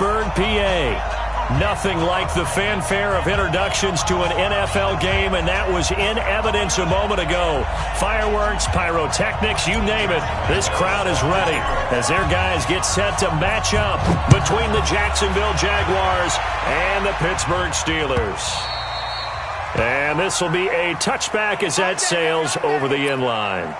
Pittsburgh, PA. Nothing like the fanfare of introductions to an NFL game, and that was in evidence a moment ago. Fireworks, pyrotechnics, you name it. This crowd is ready as their guys get set to match up between the Jacksonville Jaguars and the Pittsburgh Steelers. And this will be a touchback as that sails over the end line.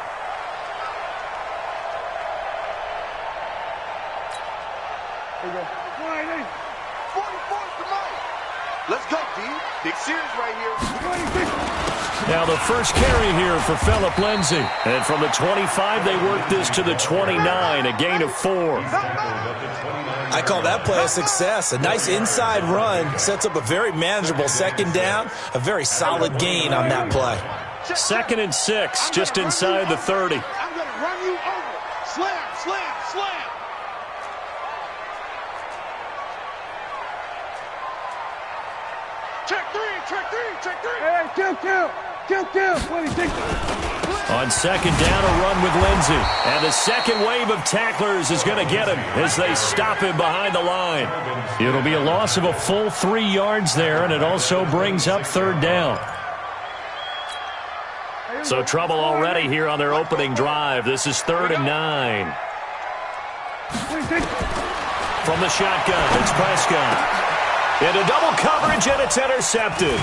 Let's go, D. Big series right here. Now the first carry here for Phillip Lindsay. And from the 25, they work this to the 29, a gain of 4. I call that play a success. A nice inside run sets up a very manageable second down, a very solid gain on that play. 2nd and 6, just inside the 30. I'm going to run you over. Slam, slam, slam. Check three. Hey, kill. 26. On 2nd down, a run with Lindsay. And the second wave of tacklers is going to get him as they stop him behind the line. It'll be a loss of a full 3 yards there, and it also brings up 3rd down. So trouble already here on their opening drive. This is 3rd and 9. From the shotgun, it's Prescott. Into double coverage, and it's intercepted.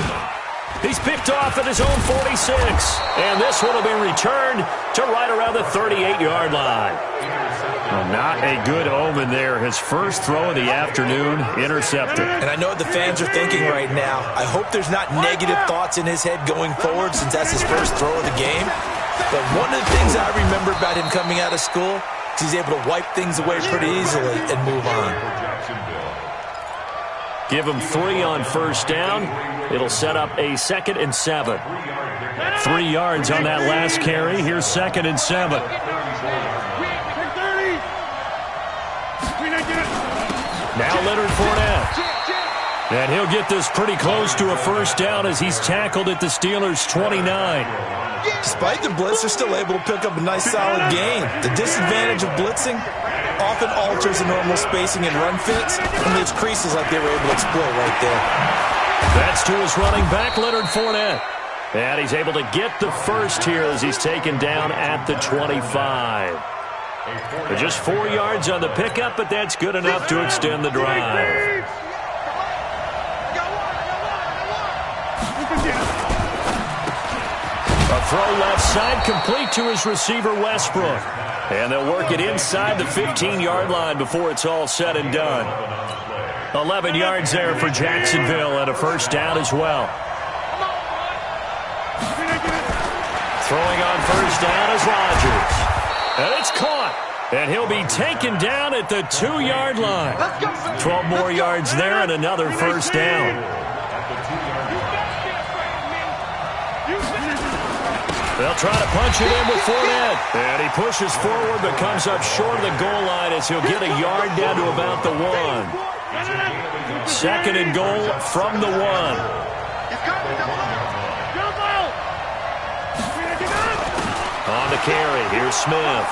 He's picked off at his own 46. And this one will be returned to right around the 38-yard line. Well, not a good omen there. His first throw of the afternoon, intercepted. And I know what the fans are thinking right now. I hope there's not negative thoughts in his head going forward since that's his first throw of the game. But one of the things I remember about him coming out of school is he's able to wipe things away pretty easily and move on. Give him 3 on first down. It'll set up a 2nd and 7. 3 yards on that last carry. Here's 2nd and 7. Now Leonard Fournette. And he'll get this pretty close to a first down as he's tackled at the Steelers' 29. Despite the blitz, they're still able to pick up a nice solid gain. The disadvantage of blitzing often alters the normal spacing and run fits, and leaves creases like they were able to exploit right there. That's to his running back, Leonard Fournette. And he's able to get the first here as he's taken down at the 25. Just 4 yards on the pickup, but that's good enough to extend the drive. A throw left side, complete to his receiver, Westbrook. And they'll work it inside the 15-yard line before it's all said and done. 11 yards there for Jacksonville and a first down as well. Throwing on first down is Rodgers. And it's caught. And he'll be taken down at the 2-yard line. 12 more yards there and another first down. They'll try to punch it in with Fournette. And he pushes forward but comes up short of the goal line as he'll get a yard down to about the 1. 2nd and goal from the 1. On the carry, here's Smith.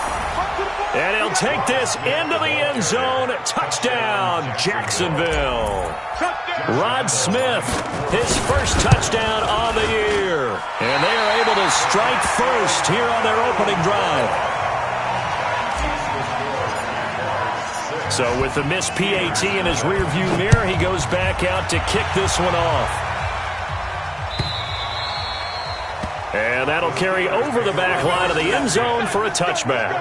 And he'll take this into the end zone. Touchdown, Jacksonville. Rod Smith, his first touchdown on the year. And they are able to strike first here on their opening drive. So with the missed PAT in his rearview mirror, he goes back out to kick this one off. And that'll carry over the back line of the end zone for a touchback.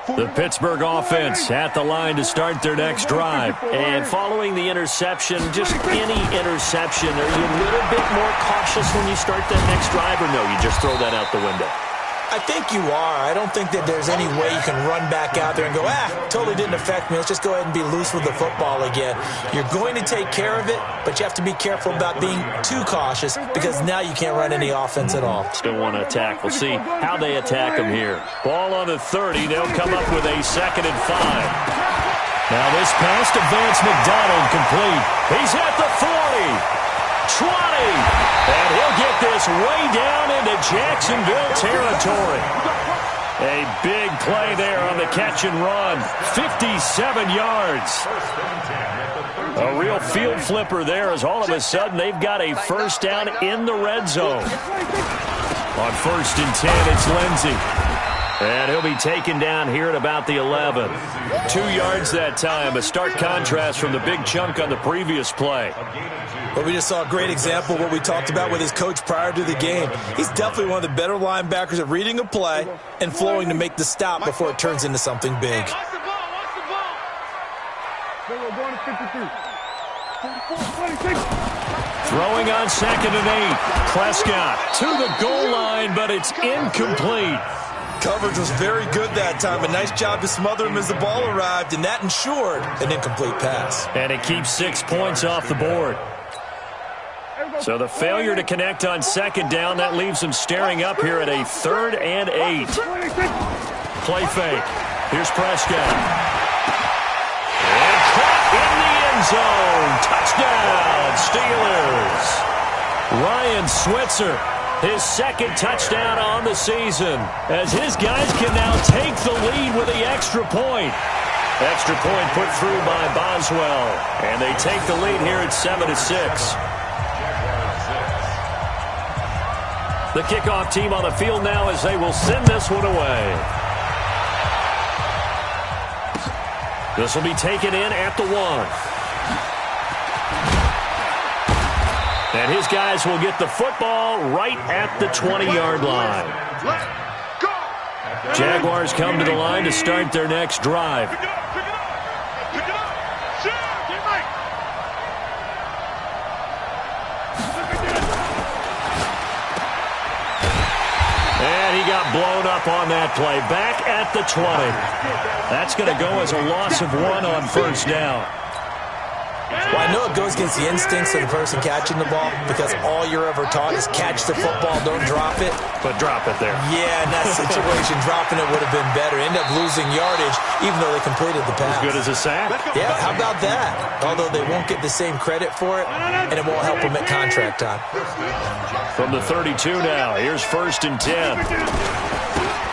The Pittsburgh offense at the line to start their next drive. And following the interception, just any interception, are you a little bit more cautious when you start that next drive, or no, you just throw that out the window? I think you are. I don't think that there's any way you can run back out there and go, totally didn't affect me. Let's just go ahead and be loose with the football again. You're going to take care of it, but you have to be careful about being too cautious because now you can't run any offense at all. Still want to attack. We'll see how they attack them here. Ball on the 30. They'll come up with a 2nd and 5. Now this pass to Vance McDonald complete. He's at the 40. And he'll get this way down into Jacksonville territory. A big play there on the catch and run. 57 yards. A real field flipper there as all of a sudden they've got a first down in the red zone. On 1st and 10, it's Lindsey. And he'll be taken down here at about the 11. 2 yards that time. A stark contrast from the big chunk on the previous play. Well, we just saw a great example of what we talked about with his coach prior to the game. He's definitely one of the better linebackers at reading a play and flowing to make the stop before it turns into something big. Throwing on 2nd and 8. Prescott to the goal line, but it's incomplete. Coverage was very good that time. A nice job to smother him as the ball arrived, and that ensured an incomplete pass. And it keeps 6 points off the board. So the failure to connect on 2nd down, that leaves him staring up here at a 3rd and 8. Play fake. Here's Prescott. And caught in the end zone. Touchdown, Steelers. Ryan Switzer, his 2nd touchdown on the season, as his guys can now take the lead with the extra point. Extra point put through by Boswell, and they take the lead here at 7-6. The kickoff team on the field now as they will send this one away. This will be taken in at the 1. And his guys will get the football right at the 20-yard line. Jaguars come to the line to start their next drive. And he got blown up on that play. Back at the 20. That's going to go as a loss of 1 on 1st down. Well, I know it goes against the instincts of the person catching the ball because all you're ever taught is catch the football, don't drop it. But drop it there. Yeah, in that situation, dropping it would have been better. End up losing yardage even though they completed the pass. As good as a sack. Yeah, how about that? Although they won't get the same credit for it, and it won't help them at contract time. From the 32 now, here's 1st and 10.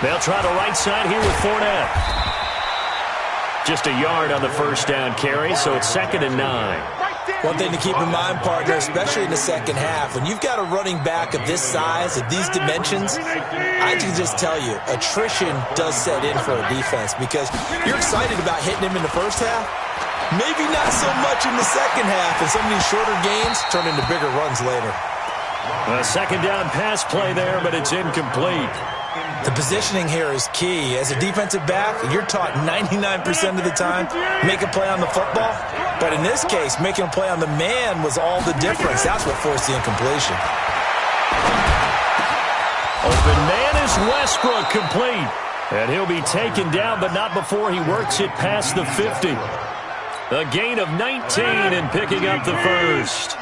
They'll try the right side here with Fournette. Just a yard on the 1st down carry, so it's 2nd and 9. One thing to keep in mind, partner, especially in the second half, when you've got a running back of this size, of these dimensions, I can just tell you, attrition does set in for a defense because you're excited about hitting him in the first half. Maybe not so much in the second half, and some of these shorter gains turn into bigger runs later. A 2nd down pass play there, but it's incomplete. The positioning here is key. As a defensive back, you're taught 99% of the time, make a play on the football. But in this case, making a play on the man was all the difference. That's what forced the incompletion. Open man is Westbrook, complete. And he'll be taken down, but not before he works it past the 50. A gain of 19 and picking up the 1st.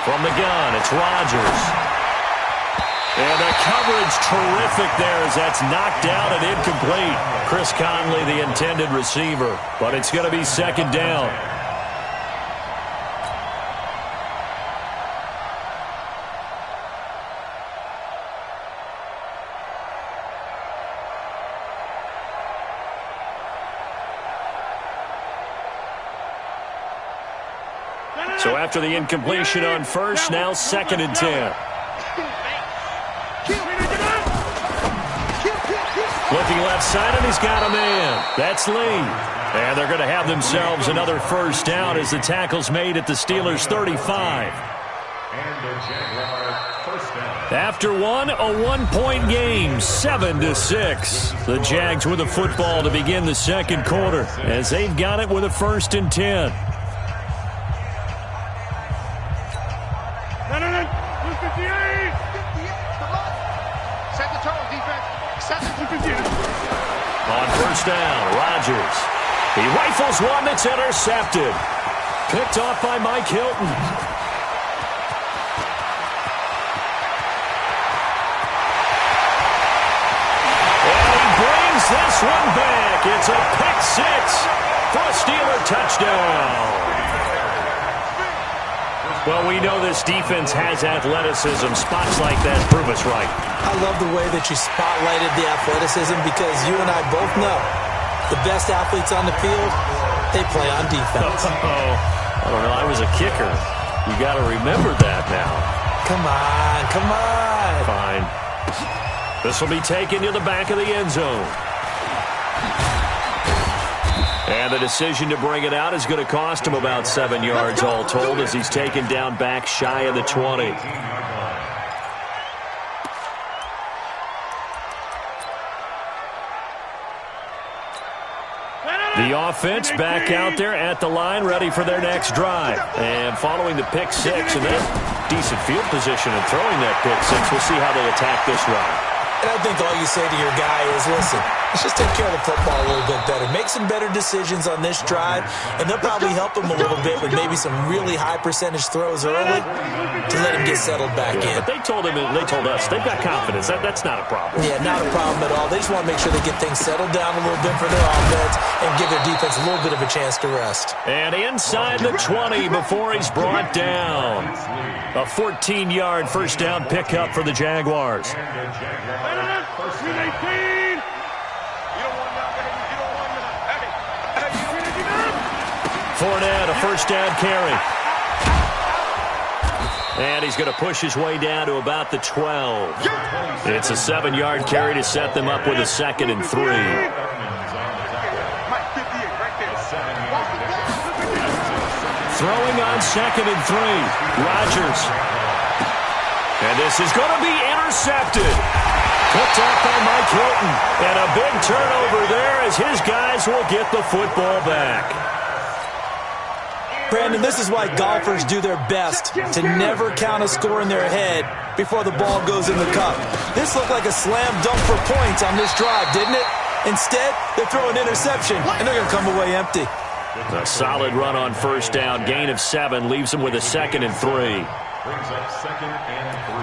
From the gun, it's Rodgers. And the coverage terrific there as that's knocked down and incomplete. Chris Conley, the intended receiver, but it's going to be 2nd down. So after the incompletion on 1st, now 2nd and 10. Looking left side, and he's got a man. That's Lee. And they're going to have themselves another 1st down as the tackle's made at the Steelers' 35. After one, a 1-point game, 7-6. The Jags with the football to begin the 2nd quarter as they've got it with a 1st and 10. On 1st down, Rodgers. He rifles one that's intercepted. Picked off by Mike Hilton. And he brings this one back. It's a pick 6 for a Steeler touchdown. Well, we know this defense has athleticism. Spots like that prove us right. I love the way that you spotlighted the athleticism because you and I both know the best athletes on the field, they play on defense. I don't know. I was a kicker. You got to remember that now. Come on, come on. Fine. This will be taken to the back of the end zone. And the decision to bring it out is going to cost him about 7 yards all told as he's taken down back shy of the 20. The offense back out there at the line, ready for their next drive. And following the pick six, and then decent field position and throwing that pick six, we'll see how they attack this run. And I think all you say to your guy is, listen, let's just take care of the football a little bit better. Make some better decisions on this drive, and they'll probably help him a little bit with maybe some really high percentage throws early to let him get settled back in. But they told us, they've got confidence. That's not a problem. Yeah, not a problem at all. They just want to make sure they get things settled down a little bit for their offense and give their defense a little bit of a chance to rest. And inside the 20 before he's brought down. A 14-yard first down pickup for the Jaguars. Fournette, a first down carry. And he's going to push his way down to about the 12. It's a 7-yard carry to set them up with a 2nd and 3. Throwing on 2nd and 3. Rodgers. And this is going to be intercepted. Picked up by Mike Hilton. And a big turnover there as his guys will get the football back. Brandon, this is why golfers do their best to never count a score in their head before the ball goes in the cup. This looked like a slam dunk for points on this drive, didn't it? Instead, they throw an interception, and they're going to come away empty. A solid run on first down. Gain of 7 leaves them with a 2nd and 3. Brings up 2nd and 3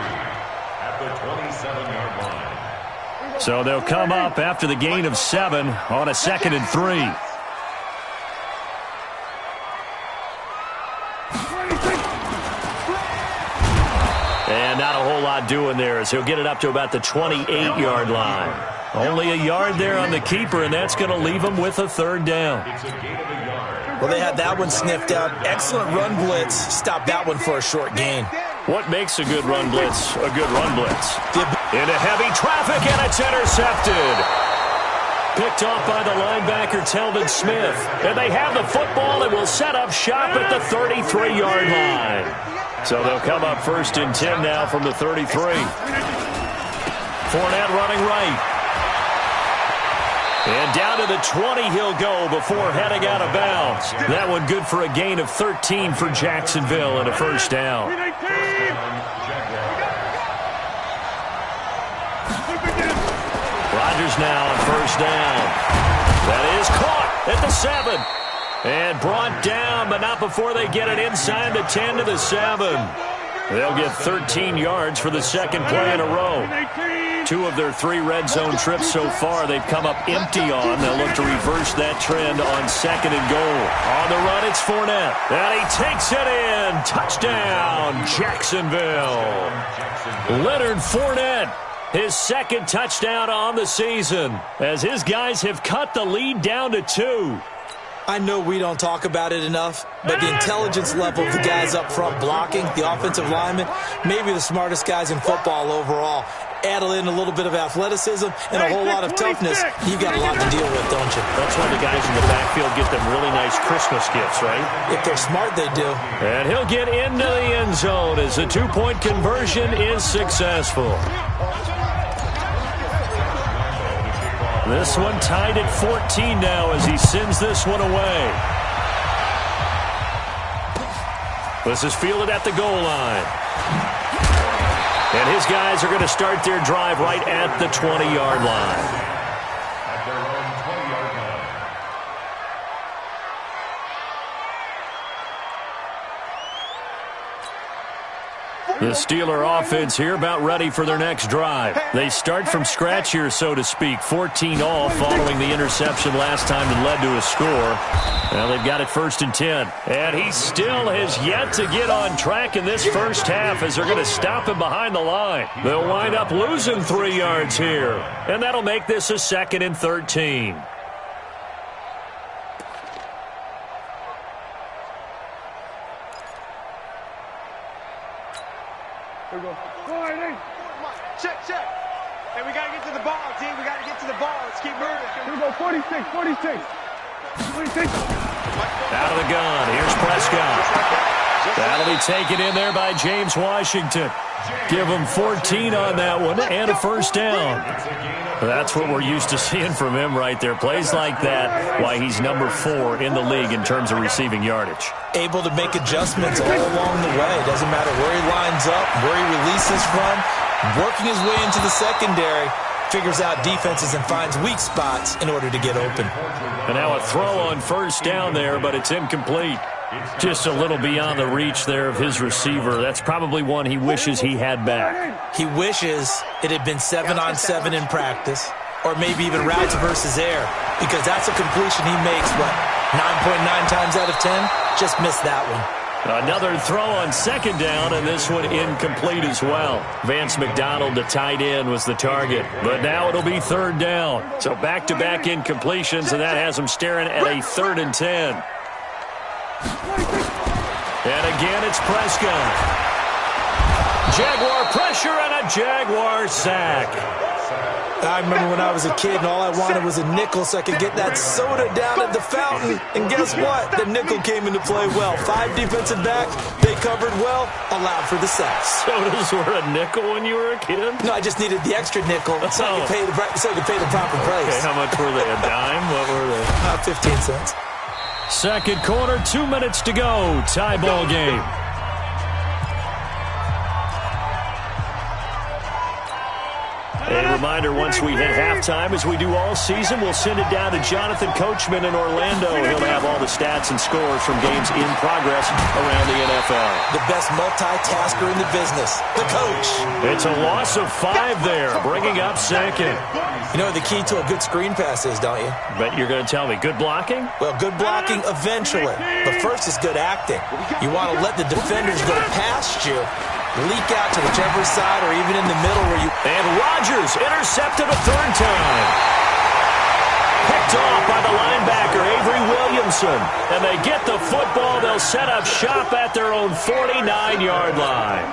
at the 27-yard line. So they'll come up after the gain of 7 on a 2nd and 3. And not a whole lot doing there as he'll get it up to about the 28-yard line. Only a yard there on the keeper, and that's going to leave him with a 3rd down. Well, they had that one sniffed out. Excellent run blitz. Stopped that one for a short gain. What makes a good run blitz a good run blitz? Into heavy traffic, and it's intercepted. Picked off by the linebacker, Telvin Smith. And they have the football and will set up shop at the 33-yard line. So they'll come up 1st and 10 now from the 33. Fournette running right. And down to the 20 he'll go before heading out of bounds. That one good for a gain of 13 for Jacksonville and a first down. Rodgers now on first down. That is caught at the 7. And brought down, but not before they get it inside the 10 to the 7. They'll get 13 yards for the 2nd play in a row. 2 of their 3 red zone trips so far they've come up empty on. They'll look to reverse that trend on 2nd and goal. On the run, it's Fournette. And he takes it in. Touchdown, Jacksonville. Leonard Fournette, his 2nd touchdown on the season, as his guys have cut the lead down to 2. I know we don't talk about it enough, but the intelligence level of the guys up front blocking, the offensive linemen, maybe the smartest guys in football overall. Add in a little bit of athleticism and a whole lot of toughness, you've got a lot to deal with, don't you? That's why the guys in the backfield get them really nice Christmas gifts, right? If they're smart, they do. And he'll get into the end zone as the 2-point conversion is successful. This one tied at 14 now as he sends this one away. This is fielded at the goal line. And his guys are going to start their drive right at the 20-yard line. The Steeler offense here about ready for their next drive. They start from scratch here, so to speak. 14 all following the interception last time that led to a score. Well, they've got it 1st and 10. And he still has yet to get on track in this first half as they're going to stop him behind the line. They'll wind up losing 3 yards here. And that'll make this a 2nd and 13. Here we go. All right, hey. Check. Hey, we got to get to the ball, team. We got to get to the ball. Let's keep moving. Here we go. 46. 26. Out of the gun. Here's Prescott. That'll be taken in there by James Washington. Give him 14 on that one and a first down. That's what we're used to seeing from him right there. Plays like that, why he's number 4 in the league in terms of receiving yardage. Able to make adjustments all along the way. Doesn't matter where he lines up, where he releases from. Working his way into the secondary, figures out defenses and finds weak spots in order to get open. And now a throw on first down there, but it's incomplete. Just a little beyond the reach there of his receiver. That's probably one he wishes he had back. He wishes it had been 7-on-7 in practice, or maybe even routes versus air, because that's a completion he makes, 9.9 times out of 10? Just missed that one. Another throw on 2nd down, and this one incomplete as well. Vance McDonald, the tight end, was the target. But now it'll be 3rd down. So back-to-back incompletions, and that has him staring at a 3rd and 10. And again, it's Prescott. Jaguar pressure and a Jaguar sack. I remember when I was a kid and all I wanted was a nickel so I could get that soda down at the fountain. And guess what? The nickel came into play well. 5 defensive backs, they covered well, allowed for the sacks. Sodas were a nickel when you were a kid? No, I just needed the extra nickel so I could pay the proper price. Okay, how much were they? A dime? What were they? 15 cents. Second quarter, 2 minutes to go. Tie ball game. A reminder, once we hit halftime, as we do all season, we'll send it down to Jonathan Coachman in Orlando. He'll have all the stats and scores from games in progress around the NFL. The best multitasker in the business, the coach. It's a loss of 5 there, bringing up 2nd. You know what the key to a good screen pass is, don't you? Bet you're going to tell me. Good blocking? Well, good blocking eventually. But first is good acting. You want to let the defenders go past you, leak out to whichever side or even in the middle where you... And Rodgers intercepted a 3rd time. Picked off by the linebacker, Avery Williamson. And they get the football. They'll set up shop at their own 49-yard line.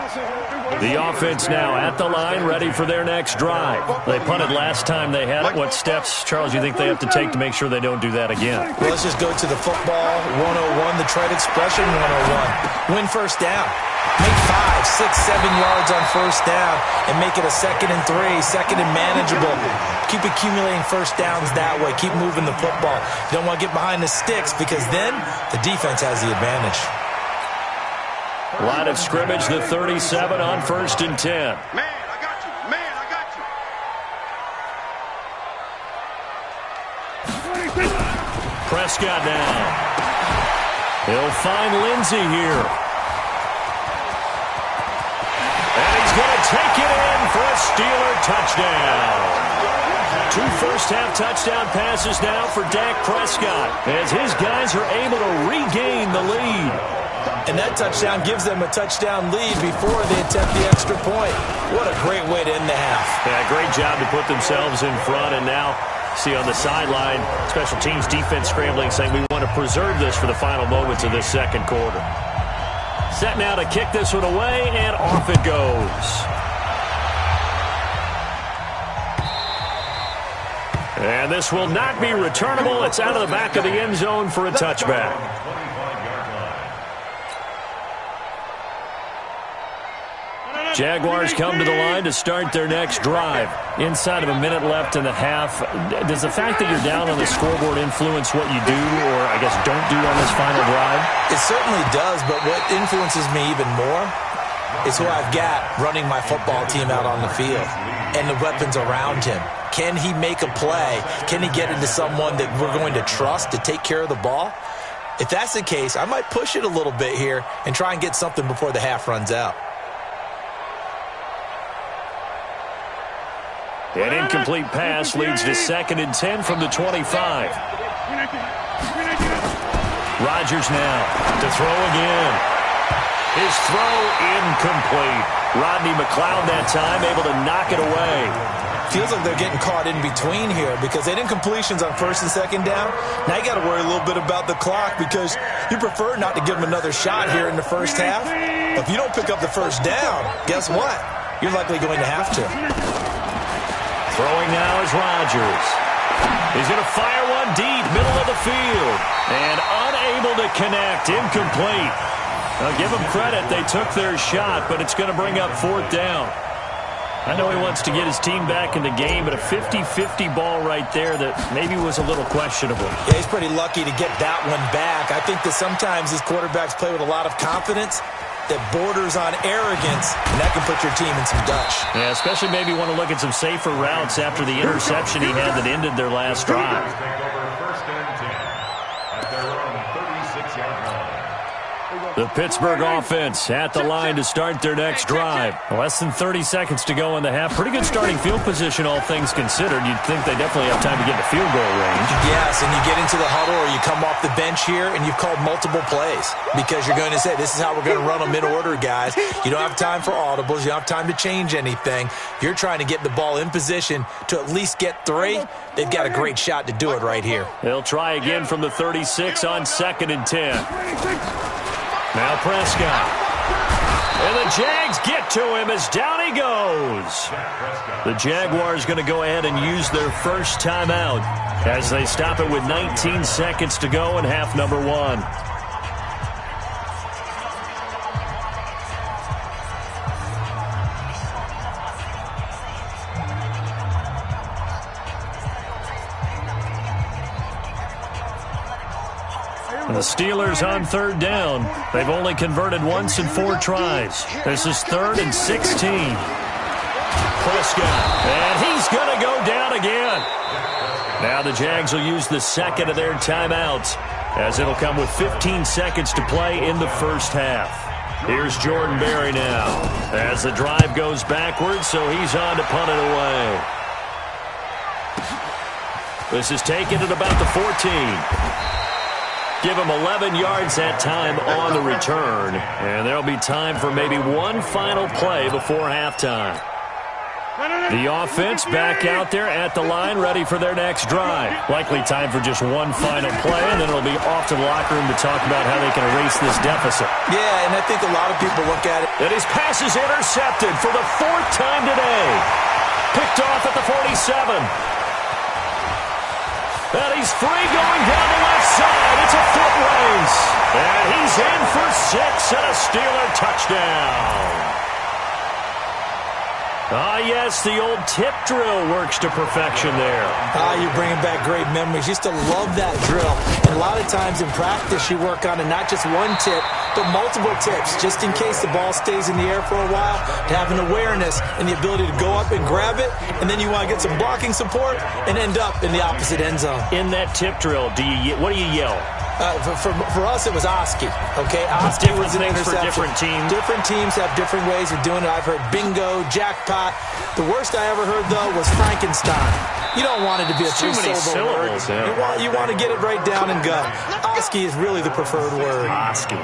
The offense now at the line, ready for their next drive. They punted last time they had it. What steps, Charles, you think they have to take to make sure they don't do that again? Well, let's just go to the football 101, the trade expression 101. Win first down. Make 5, 6, 7 yards on first down and make it a 2nd and 3, 2nd and manageable. Keep accumulating first downs that way. Keep moving the football. You don't want to get behind the sticks because then the defense has the advantage. Line of scrimmage, the 37 on 1st and 10. Man, I got you. Man, I got you. Prescott now. He'll find Lindsey here. And he's going to take it in for a Steeler touchdown. 2 first-half touchdown passes now for Dak Prescott as his guys are able to regain the lead. And that touchdown gives them a touchdown lead before they attempt the extra point. What a great way to end the half. Yeah, great job to put themselves in front. And now, see on the sideline, special teams defense scrambling, saying we want to preserve this for the final moments of this second quarter. Set now to kick this one away, and off it goes. And this will not be returnable. It's out of the back of the end zone for a touchback. Jaguars come to the line to start their next drive. Inside of a minute left in the half, does the fact that you're down on the scoreboard influence what you do or, I guess, don't do on this final drive? It certainly does, but what influences me even more is who I've got running my football team out on the field and the weapons around him. Can he make a play? Can he get into someone that we're going to trust to take care of the ball? If that's the case, I might push it a little bit here and try and get something before the half runs out. An incomplete pass leads to 2nd and 10 from the 25. Rodgers now to throw again. His throw incomplete. Rodney McLeod that time able to knock it away. Feels like they're getting caught in between here because they didn't completions on 1st and 2nd down. Now you got to worry a little bit about the clock because you prefer not to give them another shot here in the first half. But if you don't pick up the first down, guess what? You're likely going to have to. Throwing now is Rodgers. He's going to fire one deep, middle of the field. And unable to connect, incomplete. Now give them credit, they took their shot, but it's going to bring up 4th down. I know he wants to get his team back in the game, but a 50-50 ball right there that maybe was a little questionable. Yeah, he's pretty lucky to get that one back. I think that sometimes these quarterbacks play with a lot of confidence that borders on arrogance, and that can put your team in some dutch. Yeah, especially maybe want to look at some safer routes after the interception he had that ended their last drive. The Pittsburgh offense at the line to start their next drive. Less than 30 seconds to go in the half. Pretty good starting field position, all things considered. You'd think they definitely have time to get to field goal range. Yes, and you get into the huddle or you come off the bench here and you've called multiple plays because you're going to say, this is how we're going to run them in order, guys. You don't have time for audibles. You don't have time to change anything. You're trying to get the ball in position to at least get 3. They've got a great shot to do it right here. They'll try again from the 36 on 2nd and 10. Now Prescott. And the Jags get to him as down he goes. The Jaguars going to go ahead and use their first timeout as they stop it with 19 seconds to go in half number 1. The Steelers on 3rd down. They've only converted once in 4 tries. This is 3rd and 16. Prescott, and he's going to go down again. Now the Jags will use the 2nd of their timeouts as it'll come with 15 seconds to play in the first half. Here's Jordan Berry now as the drive goes backwards, so he's on to punt it away. This is taken at about the 14. Give him 11 yards that time on the return. And there'll be time for maybe one final play before halftime. The offense back out there at the line, ready for their next drive. Likely time for just one final play, and then it'll be off to the locker room to talk about how they can erase this deficit. Yeah, and I think a lot of people look at it. And his pass is intercepted for the 4th time today. Picked off at the 47. And he's free going down the left side. It's a foot race. And he's in for 6 and a Steeler touchdown. Ah, yes, the old tip drill works to perfection there. You're bringing back great memories. Used to love that drill. And a lot of times in practice, you work on it, not just one tip, but multiple tips, just in case the ball stays in the air for a while, to have an awareness and the ability to go up and grab it, and then you want to get some blocking support and end up in the opposite end zone. In that tip drill, what do you yell? For us, it was Oski. Okay, Oski was an interception. For different teams. Different teams have different ways of doing it. I've heard bingo, jackpot. The worst I ever heard, though, was Frankenstein. You don't want it to be a 3-syllable word. Yeah. You want to get it right down and gut. Oski is really the preferred word. Oski.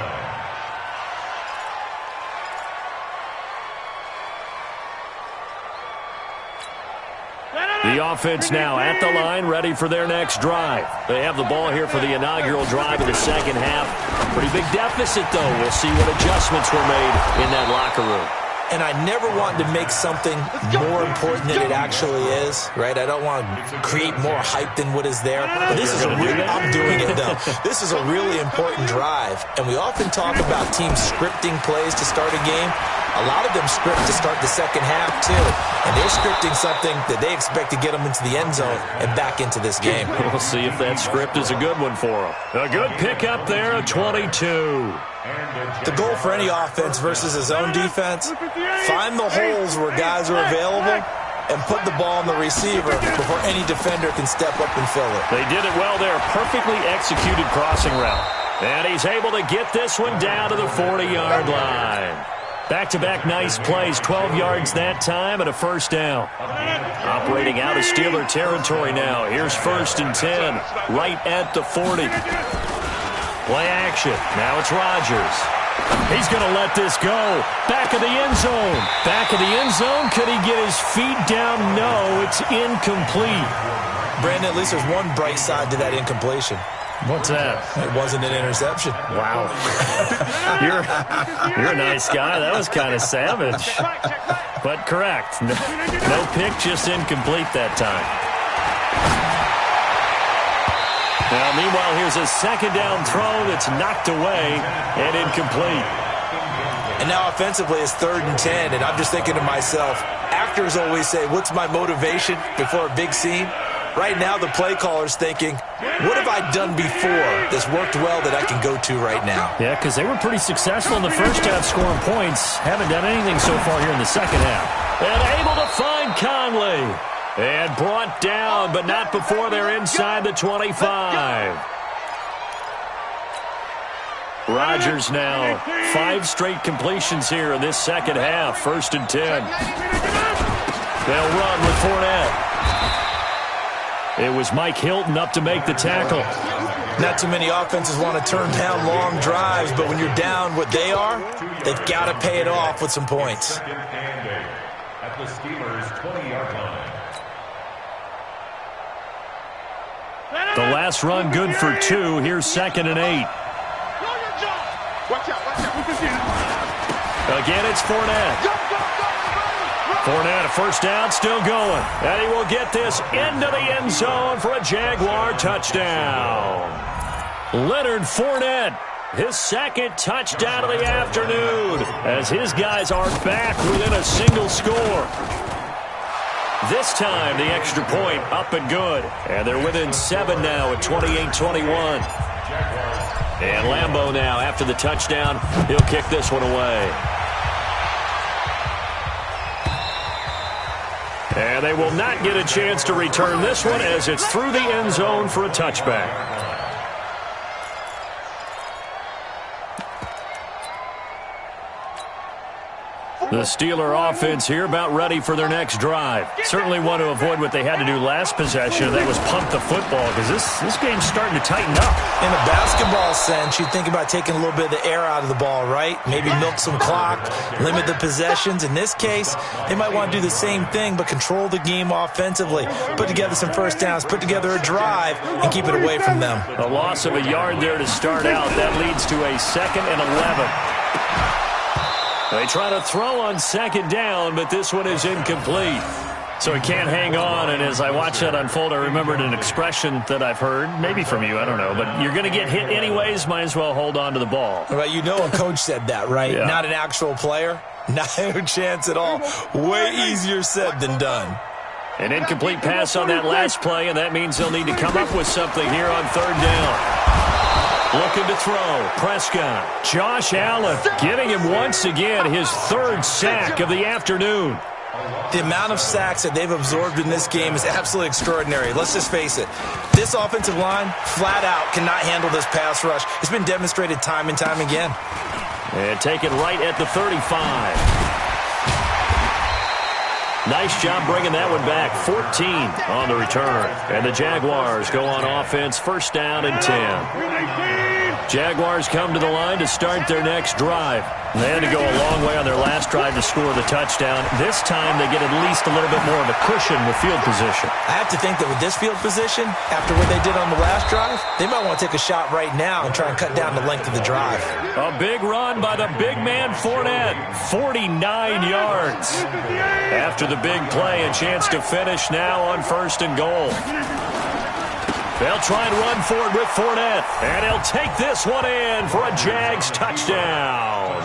The offense now at the line, ready for their next drive. They have the ball here for the inaugural drive of the second half. Pretty big deficit, though. We'll see what adjustments were made in that locker room. And I never want to make something more important than it actually is, right? I don't want to create more hype than what is there. But this is I'm doing it, though. This is a really important drive. And we often talk about teams scripting plays to start a game. A lot of them script to start the second half, too. And they're scripting something that they expect to get them into the end zone and back into this game. We'll see if that script is a good one for them. A good pickup there at 22. The goal for any offense versus a zone defense, find the holes where guys are available and put the ball on the receiver before any defender can step up and fill it. They did it well there. Perfectly executed crossing route. And he's able to get this one down to the 40-yard line. Back-to-back nice plays, 12 yards that time and a first down. Operating out of Steeler territory now. Here's 1st and 10, right at the 40. Play action. Now it's Rodgers. He's going to let this go. Back of the end zone. Back of the end zone. Could he get his feet down? No, it's incomplete. Brandon, at least there's one bright side to that incompletion. What's that? It wasn't an interception. Wow. You're a nice guy. That was kind of savage. But correct. No pick, just incomplete that time. Now, meanwhile, here's a second down throw that's knocked away and incomplete. And now offensively it's 3rd and 10, and I'm just thinking to myself, actors always say, what's my motivation before a big scene? Right now the play caller's thinking, what have I done before that's worked well that I can go to right now? Yeah, because they were pretty successful in the first half scoring points. Haven't done anything so far here in the second half. And able to find Conley. And brought down, but not before they're inside the 25. Rodgers now, 5 straight completions here in this second half. 1st and 10. They'll run with Fournette. It was Mike Hilton up to make the tackle. Not too many offenses want to turn down long drives, but when you're down what they are, they've got to pay it off with some points. At the Steelers' 20-yard line. The last run good for 2. Here's 2nd and 8. Watch out. Again, it's Fournette. Fournette, a first down, still going. And he will get this into the end zone for a Jaguar touchdown. Leonard Fournette, his 2nd touchdown of the afternoon, as his guys are back within a single score. This time, the extra point up and good. And they're within 7 now at 28-21. And Lambeau now, after the touchdown, he'll kick this one away. And they will not get a chance to return this one as it's through the end zone for a touchback. The Steeler offense here about ready for their next drive. Certainly want to avoid what they had to do last possession. That was pump the football because this game's starting to tighten up. In a basketball sense, you think about taking a little bit of the air out of the ball, right? Maybe milk some clock, limit the possessions. In this case, they might want to do the same thing but control the game offensively. Put together some first downs, put together a drive, and keep it away from them. A loss of a yard there to start out. That leads to a 2nd and 11. They try to throw on 2nd down, but this one is incomplete. So he can't hang on, and as I watch that unfold, I remembered an expression that I've heard, maybe from you, I don't know, but you're going to get hit anyways, might as well hold on to the ball. Well, you know a coach said that, right? Yeah. Not an actual player. Not a chance at all. Way easier said than done. An incomplete pass on that last play, and that means they'll need to come up with something here on 3rd down. Looking to throw. Prescott. Josh Allen giving him once again his 3rd sack of the afternoon. The amount of sacks that they've absorbed in this game is absolutely extraordinary. Let's just face it. This offensive line, flat out, cannot handle this pass rush. It's been demonstrated time and time again. And taken right at the 35. Nice job bringing that one back. 14 on the return. And the Jaguars go on offense, 1st down and 10. Jaguars come to the line to start their next drive. They had to go a long way on their last drive to score the touchdown. This time they get at least a little bit more of a cushion with field position. I have to think that with this field position, after what they did on the last drive, they might want to take a shot right now and try and cut down the length of the drive. A big run by the big man Fournette. 49 yards. After the big play, a chance to finish now on 1st and goal. They'll try and run forward with Fournette. And he'll take this one in for a Jags touchdown.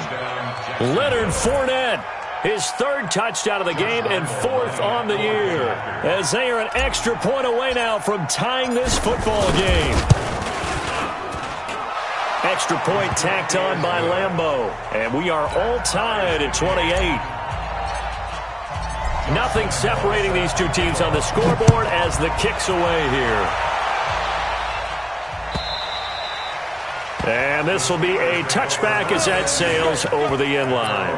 Leonard Fournette, his 3rd touchdown of the game and 4th on the year. As they are an extra point away now from tying this football game. Extra point tacked on by Lambeau. And we are all tied at 28. Nothing separating these two teams on the scoreboard as the kick's away here. And this will be a touchback as that sails over the end line.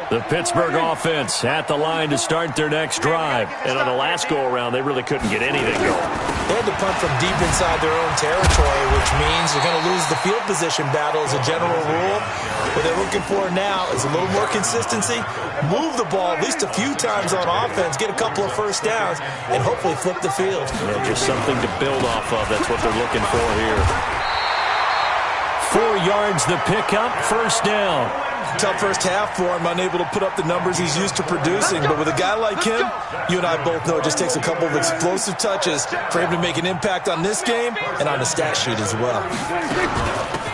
The Pittsburgh offense at the line to start their next drive. And on the last go-around, they really couldn't get anything going. They had to punt from deep inside their own territory, which means you're going to lose the field position battle as a general rule. What they're looking for now is a little more consistency, move the ball at least a few times on offense, get a couple of first downs, and hopefully flip the field. Yeah, just something to build off of. That's what they're looking for here. 4 yards the pickup, first down. Tough first half for him, unable to put up the numbers he's used to producing. But with a guy like him, you and I both know it just takes a couple of explosive touches for him to make an impact on this game and on the stat sheet as well.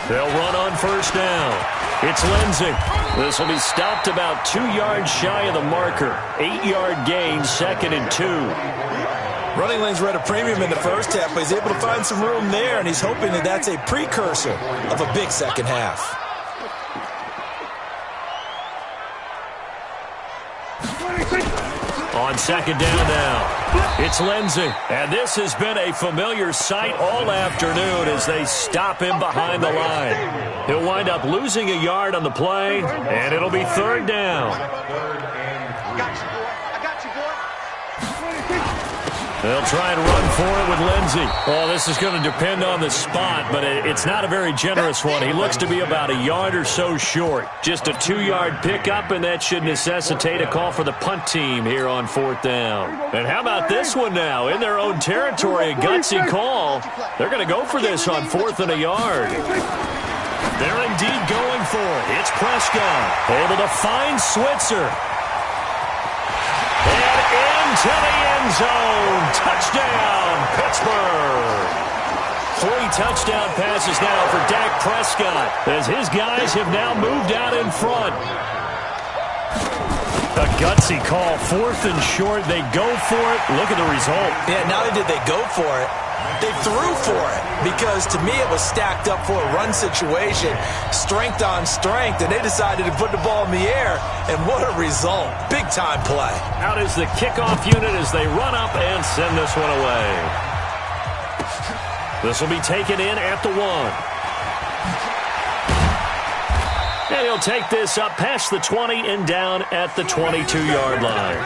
They'll run on first down. It's Lindsey. This will be stopped about 2 yards shy of the marker. 8-yard gain, 2nd and 2. Running lanes were at a premium in the first half, but he's able to find some room there, and he's hoping that that's a precursor of a big second half. On second down now, it's Lindsey. And this has been a familiar sight all afternoon as they stop him behind the line. He'll wind up losing a yard on the play, and it'll be third down. They'll try and run for it with Lindsey. Oh, this is going to depend on the spot, but it's not a very generous one. He looks to be about a yard or so short. Just a 2-yard pickup, and that should necessitate a call for the punt team here on fourth down. And how about this one now? In their own territory, a gutsy call. They're going to go for this on 4th and a yard. They're indeed going for it. It's Prescott, able to find Switzer. And into the end zone. Touchdown, Pittsburgh. 3 touchdown passes now for Dak Prescott as his guys have now moved out in front. A gutsy call, 4th and short. They go for it. Look at the result. Yeah, not only did they go for it, they threw for it, because to me it was stacked up for a run situation, strength on strength, and they decided to put the ball in the air, and what a result. Big-time play. Out is the kickoff unit as they run up and send this one away. This will be taken in at the 1. And he'll take this up past the 20 and down at the 22-yard line.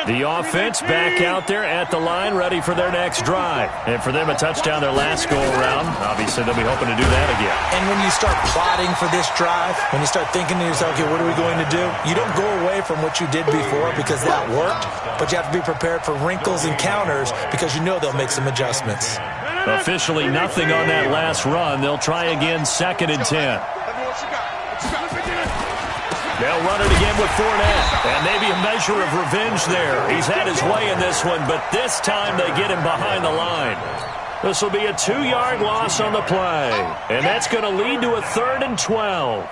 The offense back out there at the line, ready for their next drive. And for them, a touchdown their last go-around. Obviously, they'll be hoping to do that again. And when you start plotting for this drive, when you start thinking to yourself, okay, what are we going to do? You don't go away from what you did before because that worked, but you have to be prepared for wrinkles and counters because you know they'll make some adjustments. Officially nothing on that last run. They'll try again, 2nd and 10. They'll run it again with Fournette, and maybe a measure of revenge there. He's had his way in this one, but this time they get him behind the line. This will be a 2-yard loss on the play, and that's going to lead to a 3rd and 12.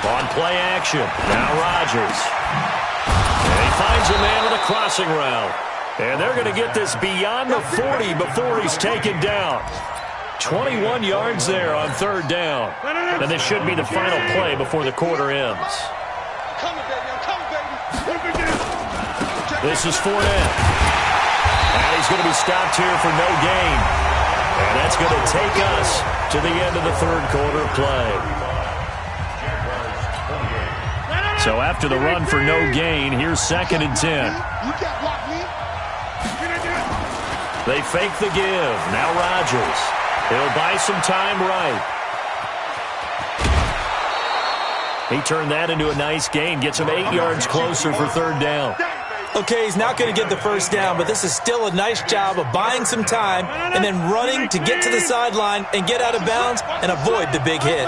On play action, now Rodgers. And he finds a man with a crossing route. And they're going to get this beyond the 40 before he's taken down. 21 yards there on 3rd down. And this should be the final play before the quarter ends. This is Fournette. And he's going to be stopped here for no gain. And that's going to take us to the end of the 3rd quarter play. So after the run for no gain, here's 2nd and 10. They fake the give. Now Rodgers. He'll buy some time right. He turned that into a nice gain. Gets him 8 yards closer for 3rd down. Okay, he's not going to get the first down, but this is still a nice job of buying some time and then running to get to the sideline and get out of bounds and avoid the big hit.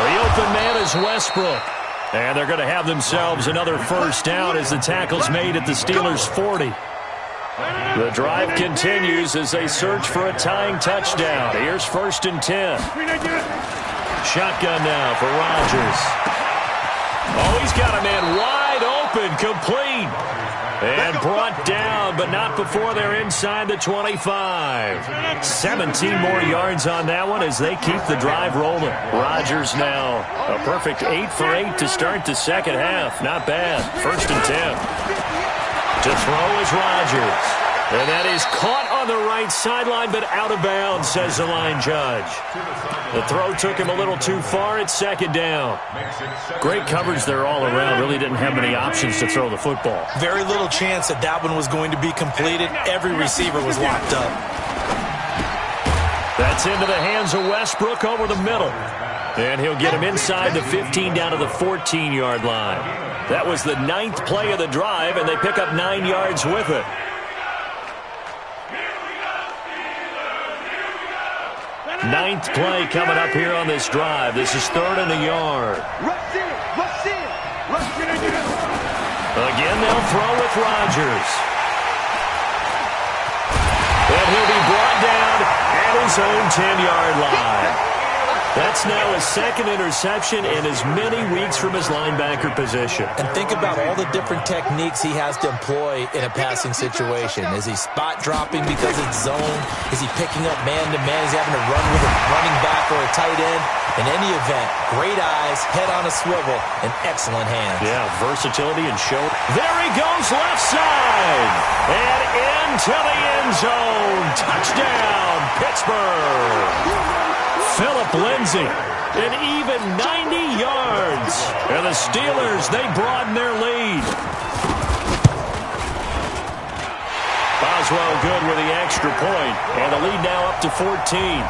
The open man is Westbrook. And they're going to have themselves another first down as the tackle's made at the Steelers' 40. The drive continues as they search for a tying touchdown. Here's 1st and 10. Shotgun now for Rodgers. Oh, he's got a man wide open, complete. And brought down, but not before they're inside the 25. 17 more yards on that one as they keep the drive rolling. Rodgers now a perfect 8 for 8 to start the second half. Not bad. 1st and 10. To throw is Rodgers. And that is caught on the right sideline, but out of bounds, says the line judge. The throw took him a little too far. It's 2nd down. Great coverage there all around. Really didn't have many options to throw the football. Very little chance that that one was going to be completed. Every receiver was locked up. That's into the hands of Westbrook over the middle. And he'll get him inside the 15 down to the 14-yard line. That was the 9th play of the drive, and they pick up 9 yards with it. 9th play coming up here on this drive. This is 3rd and a yard. Rush in, rush in, rush in. Again, they'll throw with Rodgers. And he'll be brought down at his own 10-yard line. That's now his 2nd interception in as many weeks from his linebacker position. And think about all the different techniques he has to employ in a passing situation. Is he spot dropping because it's zone? Is he picking up man-to-man? Is he having to run with a running back or a tight end? In any event, great eyes, head on a swivel, and excellent hands. Yeah, versatility and show. There he goes, left side. And into the end zone. Touchdown, Pittsburgh. Philip Lindsay, an even 90 yards. And the Steelers, they broaden their lead. Boswell good with the extra point, and the lead now up to 14.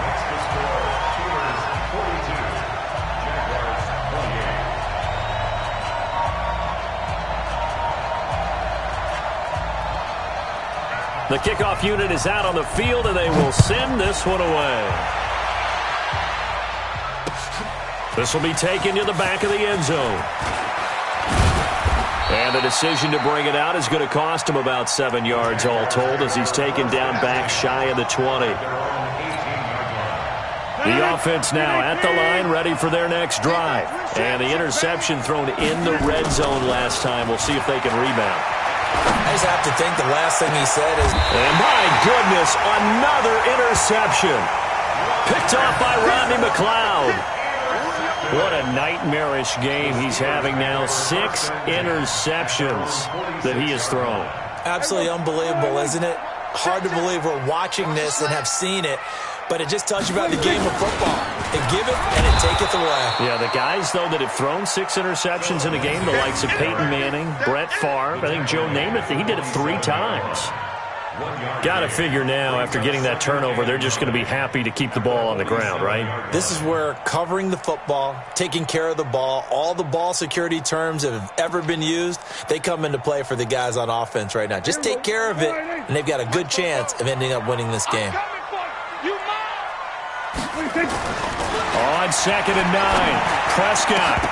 The kickoff unit is out on the field, and they will send this one away. This will be taken to the back of the end zone. And the decision to bring it out is going to cost him about 7 yards all told as he's taken down back shy of the 20. The offense now at the line, ready for their next drive. And the interception thrown in the red zone last time. We'll see if they can rebound. I just have to think the last thing he said is... And my goodness, another interception. Picked off by Rodney McLeod. What a nightmarish game he's having now. 6 interceptions that he has thrown. Absolutely unbelievable, isn't it? Hard to believe we're watching this and have seen it, but it just tells you about the game of football. They give it and it taketh away. Yeah, the guys, though, that have thrown 6 interceptions in a game, the likes of Peyton Manning, Brett Favre, I think Joe Namath, he did it 3 times. Got to figure now, after getting that turnover, they're just going to be happy to keep the ball on the ground, right? This is where covering the football, taking care of the ball, all the ball security terms that have ever been used, they come into play for the guys on offense right now. Just take care of it, and they've got a good chance of ending up winning this game. On 2nd and 9, Prescott.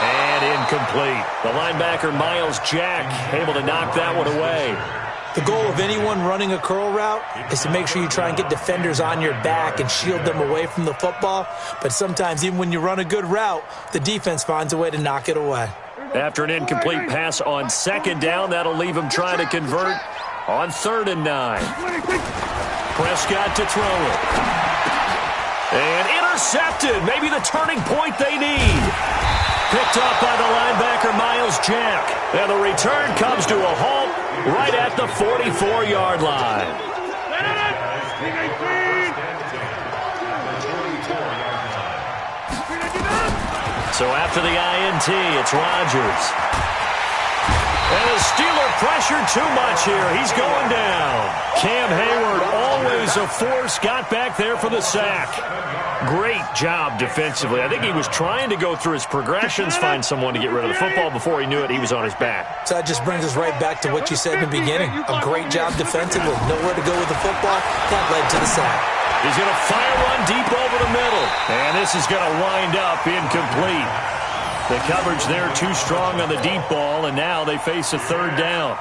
And incomplete. The linebacker, Miles Jack, able to knock that one away. The goal of anyone running a curl route is to make sure you try and get defenders on your back and shield them away from the football. But sometimes, even when you run a good route, the defense finds a way to knock it away. After an incomplete pass on 2nd down, that'll leave him trying to convert on 3rd and 9. Prescott to throw it. And intercepted. Maybe the turning point they need. Picked up by the linebacker, Miles Jack. And the return comes to a halt right at the 44-yard line. So after the INT, it's Rodgers. And the Steeler pressure too much here. He's going down. Cam Hayward, always a force, got back there for the sack. Great job defensively. I think he was trying to go through his progressions, find someone to get rid of the football. Before he knew it, he was on his back. So that just brings us right back to what you said in the beginning. A great job defensively. Nowhere to go with the football. That led to the sack. He's going to fire one deep over the middle. And this is going to wind up incomplete. The coverage there too strong on the deep ball, and now they face a 3rd down.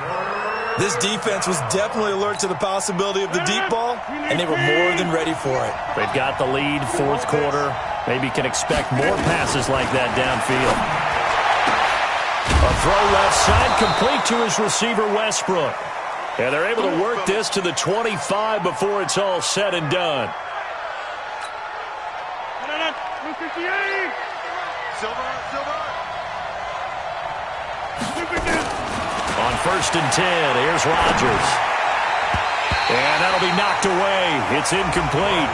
This defense was definitely alert to the possibility of the deep ball, and they were more than ready for it. They've got the lead, 4th quarter. Maybe can expect more passes like that downfield. A throw left side, complete to his receiver, Westbrook. And they're able to work this to the 25 before it's all said and done. On 1st and 10, here's Rodgers. And that'll be knocked away. It's incomplete.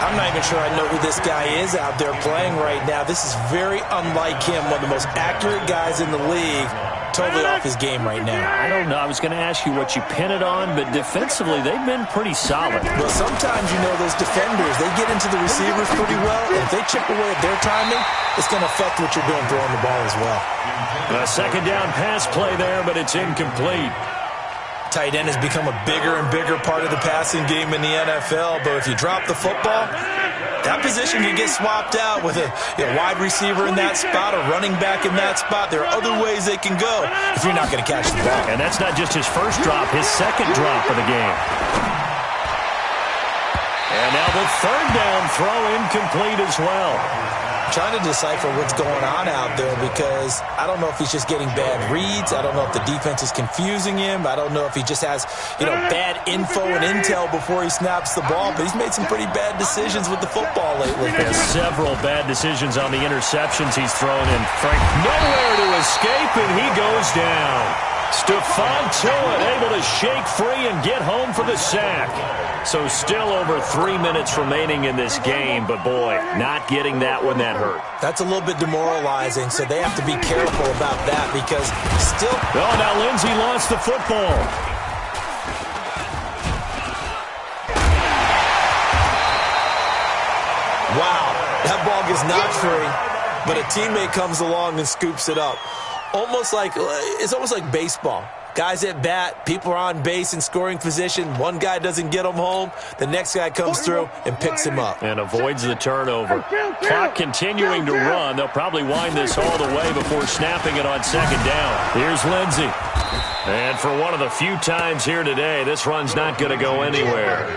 I'm not even sure I know who this guy is out there playing right now. This is very unlike him, one of the most accurate guys in the league. Totally off his game right now. I don't know. I was going to ask you what you pin it on, but defensively, they've been pretty solid. Well, sometimes, those defenders, they get into the receivers pretty well, and if they chip away at their timing, it's going to affect what you're doing throwing the ball as well. A second down pass play there, but it's incomplete. Tight end has become a bigger and bigger part of the passing game in the NFL, but if you drop the football, that position can get swapped out with a wide receiver in that spot, a running back in that spot. There are other ways they can go if you're not going to catch the ball. And that's not just his first drop, his second drop of the game. And now the third down throw incomplete as well. Trying to decipher what's going on out there because I don't know if he's just getting bad reads. I don't know if the defense is confusing him. I don't know if he just has, bad info and intel before he snaps the ball. But he's made some pretty bad decisions with the football lately. Yeah, several bad decisions on the interceptions he's thrown in. Frank, nowhere to escape, and he goes down. Stephon Tuitt able to shake free and get home for the sack. So still over 3 minutes remaining in this game, but boy, not getting that one that hurt. That's a little bit demoralizing, so they have to be careful about that because still... Oh, now Lindsey lost the football. Wow, that ball gets knocked free, but a teammate comes along and scoops it up. It's almost like baseball. Guys at bat, people are on base in scoring position. One guy doesn't get him home. The next guy comes through and picks him up. And avoids the turnover. Clock continuing to run. They'll probably wind this all the way before snapping it on second down. Here's Lindsey. And for one of the few times here today, this run's not going to go anywhere.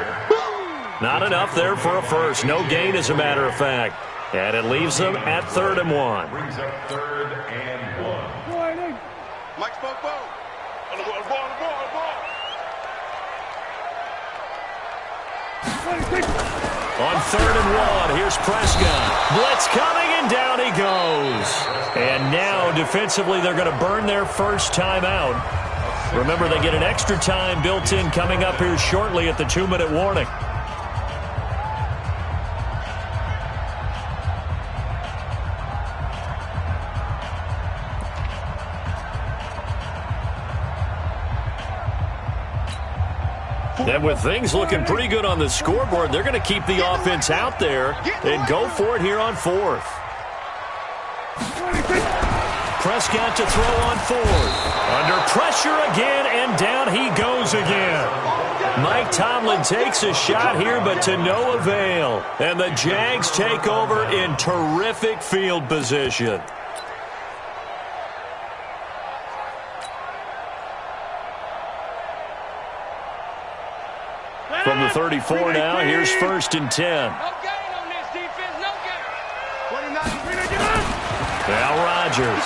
Not enough there for a first. No gain, as a matter of fact. And it leaves them at 3rd and 1. Brings up 3rd and 1. Mike spoke ball. On 3rd and 1, here's Prescott. Blitz coming, and down he goes. And now, defensively, they're going to burn their first timeout. Remember, they get an extra time built in coming up here shortly at the 2-minute warning. And with things looking pretty good on the scoreboard, they're going to keep the offense out there and go for it here on 4th. Prescott to throw on 4th. Under pressure again, and down he goes again. Mike Tomlin takes a shot here, but to no avail. And the Jags take over in terrific field position. From the 34 now, here's 1st and 10. No gain on this defense, no gain. Now Rodgers.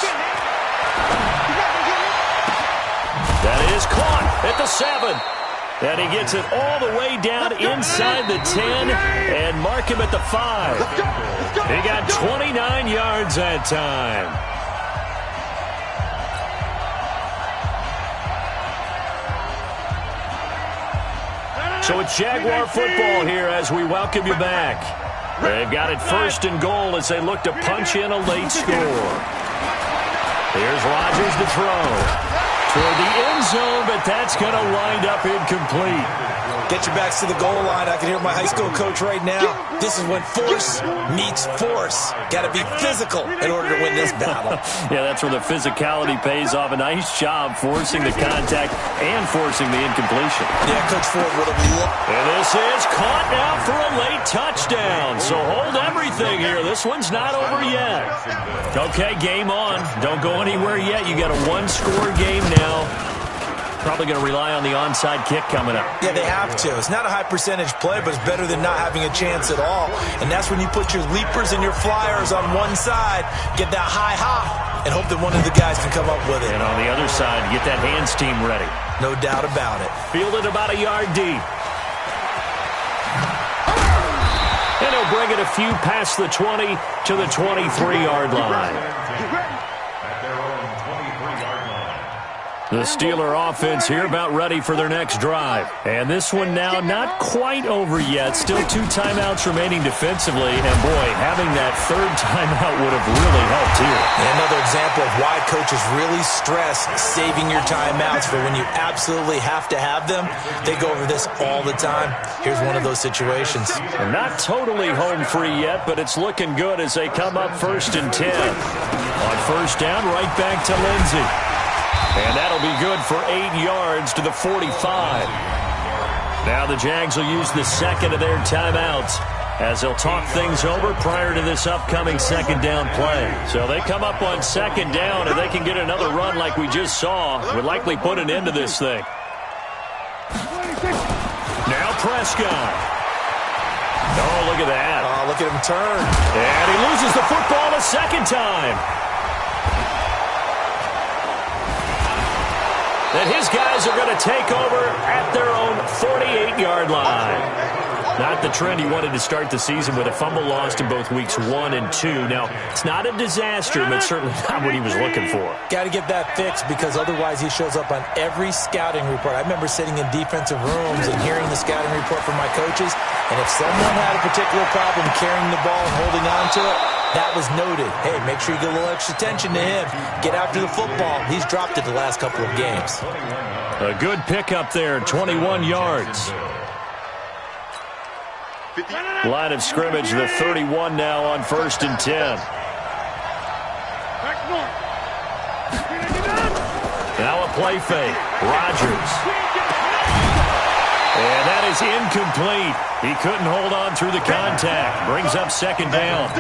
That is caught at the 7. And he gets it all the way down inside the 10 and mark him at the 5. He got 29 yards that time. So it's Jaguar football here as we welcome you back. They've got it 1st and goal as they look to punch in a late score. Here's Rodgers to throw. Toward the end zone, but that's going to wind up incomplete. Get your backs to the goal line. I can hear my high school coach right now. This is when force meets force. Got to be physical in order to win this battle. Yeah, that's where the physicality pays off. A nice job forcing the contact and forcing the incompletion. Yeah, Coach Ford would have loved. And this is caught now for a late touchdown. So hold everything here. This one's not over yet. Okay, game on. Don't go anywhere yet. You got a 1-score game now. Probably going to rely on the onside kick coming up. Yeah, they have to. It's not a high percentage play, but it's better than not having a chance at all. And that's when you put your leapers and your flyers on one side, get that high hop, and hope that one of the guys can come up with it. And on the other side, get that hands team ready. No doubt about it. Fielded about a yard deep. And he'll bring it a few past the 20 to the 23-yard line. The Steeler offense here about ready for their next drive. And this one now not quite over yet. Still 2 timeouts remaining defensively. And, boy, having that third timeout would have really helped here. And another example of why coaches really stress saving your timeouts for when you absolutely have to have them. They go over this all the time. Here's one of those situations. They're not totally home free yet, but it's looking good as they come up 1st and 10. On first down, right back to Lindsey. And that'll be good for 8 yards to the 45. Now the Jags will use the second of their timeouts as they'll talk things over prior to this upcoming second down play. So they come up on second down, and they can get another run like we just saw. Would likely put an end to this thing. Now Prescott. Oh, look at that. Oh, look at him turn. And he loses the football a second time. That his guys are going to take over at their own 48-yard line. Not the trend he wanted to start the season with a fumble lost in both weeks 1 and 2. Now, it's not a disaster, but certainly not what he was looking for. Got to get that fixed because otherwise he shows up on every scouting report. I remember sitting in defensive rooms and hearing the scouting report from my coaches, and if someone had a particular problem carrying the ball and holding on to it, that was noted. Hey, make sure you get a little extra attention to him. Get after the football. He's dropped it the last couple of games. A good pickup there, 21 yards. Line of scrimmage, the 31 now on 1st and 10. Now a play fake. Rodgers. And that is incomplete. He couldn't hold on through the contact. Brings up second down.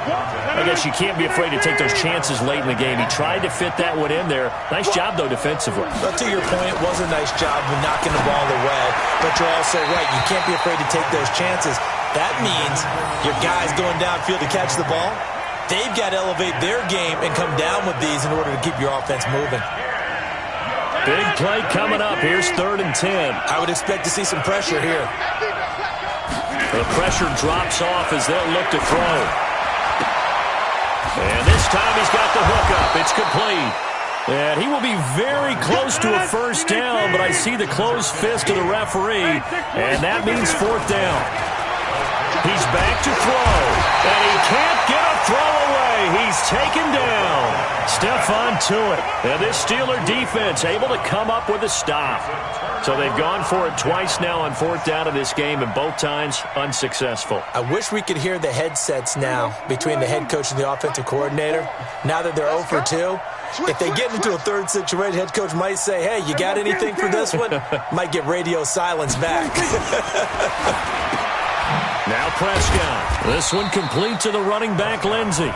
I guess you can't be afraid to take those chances late in the game. He tried to fit that one in there. Nice job, though, defensively. But to your point, it was a nice job of knocking the ball away. But you're also right. You can't be afraid to take those chances. That means your guys going downfield to catch the ball, they've got to elevate their game and come down with these in order to keep your offense moving. Big play coming up. Here's 3rd and 10. I would expect to see some pressure here. The pressure drops off as they'll look to throw. And this time he's got the hook up. It's complete. And he will be very close to a first down, but I see the closed fist of the referee, and that means 4th down. He's back to throw, and he can't get a throw away. He's taken down. Stephon Tuitt. And this Steeler defense able to come up with a stop. So they've gone for it twice now on 4th down in this game, and both times unsuccessful. I wish we could hear the headsets now between the head coach and the offensive coordinator. Now that they're 0 for 2, if they get into a third situation, head coach might say, hey, you got anything for this one? Might get radio silence back. Now Prescott. This one complete to the running back, Lindsey.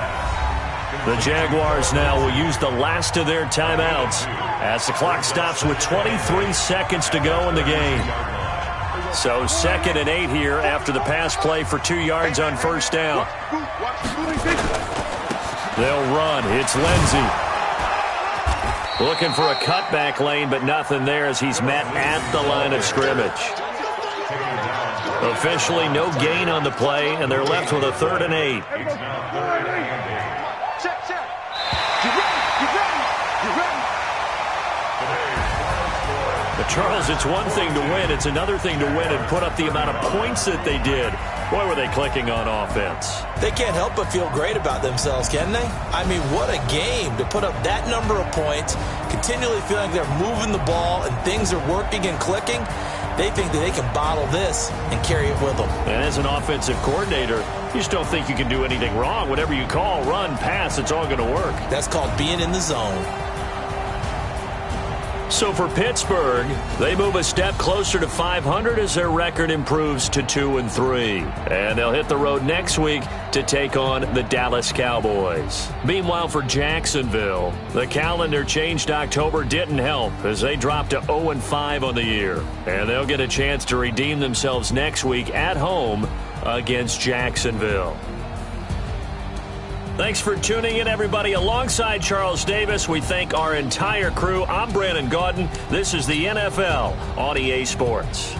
The Jaguars now will use the last of their timeouts as the clock stops with 23 seconds to go in the game. So 2nd and 8 here after the pass play for 2 yards on first down. They'll run. It's Lindsey. Looking for a cutback lane, but nothing there as he's met at the line of scrimmage. Officially no gain on the play, and they're left with a 3rd and 8. But Charles, it's one thing to win. It's another thing to win and put up the amount of points that they did. Boy, were they clicking on offense. They can't help but feel great about themselves, can they? I mean, what a game to put up that number of points, continually feeling they're moving the ball and things are working and clicking. They think that they can bottle this and carry it with them. And as an offensive coordinator, you just don't think you can do anything wrong. Whatever you call, run, pass, it's all going to work. That's called being in the zone. So for Pittsburgh, they move a step closer to 500 as their record improves to 2-3. And they'll hit the road next week to take on the Dallas Cowboys. Meanwhile, for Jacksonville, the calendar changed October didn't help as they dropped to 0-5 on the year. And they'll get a chance to redeem themselves next week at home against Jacksonville. Thanks for tuning in, everybody. Alongside Charles Davis, we thank our entire crew. I'm Brandon Gaudin. This is the NFL on EA Sports.